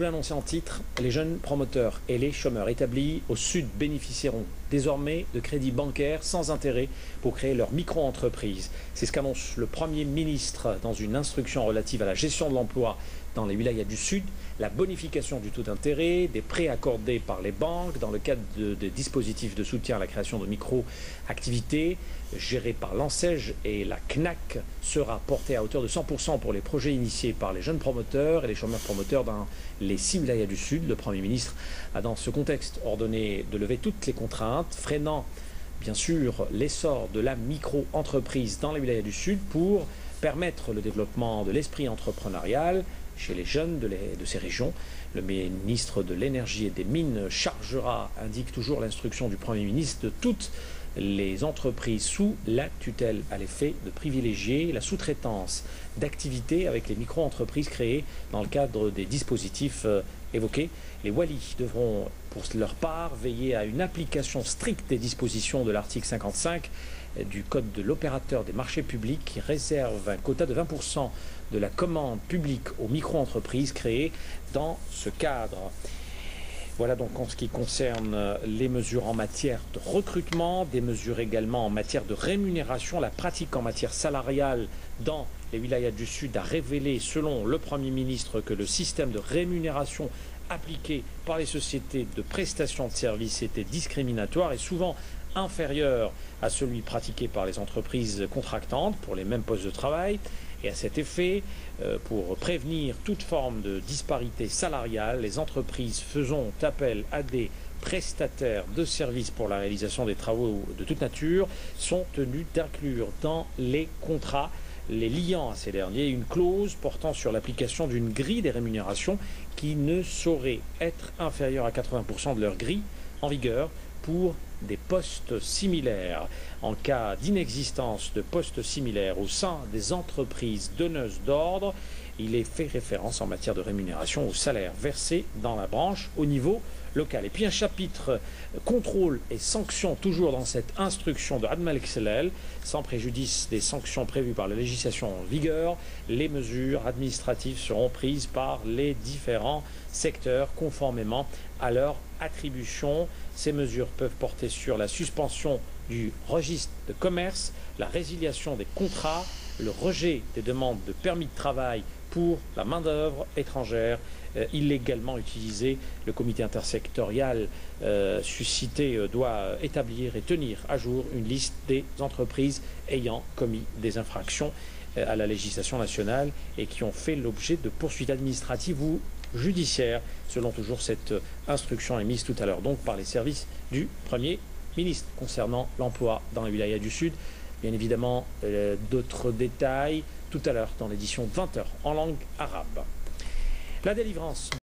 peux l'annoncer en titre, les jeunes promoteurs et les chômeurs établis au sud bénéficieront désormais de crédits bancaires sans intérêt pour créer leur micro-entreprise. C'est ce qu'annonce le Premier ministre dans une instruction relative à la gestion de l'emploi dans les wilayas du Sud, la bonification du taux d'intérêt, des prêts accordés par les banques dans le cadre des dispositifs de soutien à la création de micro-activités gérés par l'ANSEJ et la CNAC sera porté à hauteur de 100% pour les projets initiés par les jeunes promoteurs et les chômeurs promoteurs dans les 6 wilayas du Sud. Le Premier ministre a dans ce contexte ordonné de lever toutes les contraintes, freinant bien sûr l'essor de la micro-entreprise dans les wilayas du Sud pour permettre le développement de l'esprit entrepreneurial chez les jeunes de ces régions. Le ministre de l'Énergie et des Mines chargera, indique toujours l'instruction du Premier ministre, de toutes les entreprises sous la tutelle à l'effet de privilégier la sous-traitance d'activités avec les micro-entreprises créées dans le cadre des dispositifs évoqués. Les Walis devront, pour leur part, veiller à une application stricte des dispositions de l'article 55 du Code de l'opérateur des marchés publics qui réserve un quota de 20% de la commande publique aux micro-entreprises créées dans ce cadre. Voilà donc en ce qui concerne les mesures en matière de recrutement, des mesures également en matière de rémunération. La pratique en matière salariale dans les wilayas du Sud a révélé, selon le Premier ministre, que le système de rémunération appliqué par les sociétés de prestation de services était discriminatoire et souvent inférieur à celui pratiqué par les entreprises contractantes pour les mêmes postes de travail. Et à cet effet, pour prévenir toute forme de disparité salariale, les entreprises faisant appel à des prestataires de services pour la réalisation des travaux de toute nature sont tenues d'inclure dans les contrats les liant à ces derniers une clause portant sur l'application d'une grille des rémunérations qui ne saurait être inférieure à 80% de leur grille en vigueur pour des postes similaires. En cas d'inexistence de postes similaires au sein des entreprises donneuses d'ordre, il est fait référence en matière de rémunération au salaire versé dans la branche au niveau local. Et puis un chapitre contrôle et sanctions toujours dans cette instruction de Admal Xelel, sans préjudice des sanctions prévues par la législation en vigueur. Les mesures administratives seront prises par les différents secteurs conformément à leur attribution. Ces mesures peuvent porter sur la suspension du registre de commerce, la résiliation des contrats, le rejet des demandes de permis de travail pour la main-d'œuvre étrangère illégalement utilisée. Le comité intersectorial suscité doit établir et tenir à jour une liste des entreprises ayant commis des infractions à la législation nationale et qui ont fait l'objet de poursuites administratives ou judiciaires, selon toujours cette instruction émise tout à l'heure donc par les services du Premier ministre concernant l'emploi dans les wilayas du Sud. Bien évidemment, d'autres détails tout à l'heure dans l'édition 20h en langue arabe. La délivrance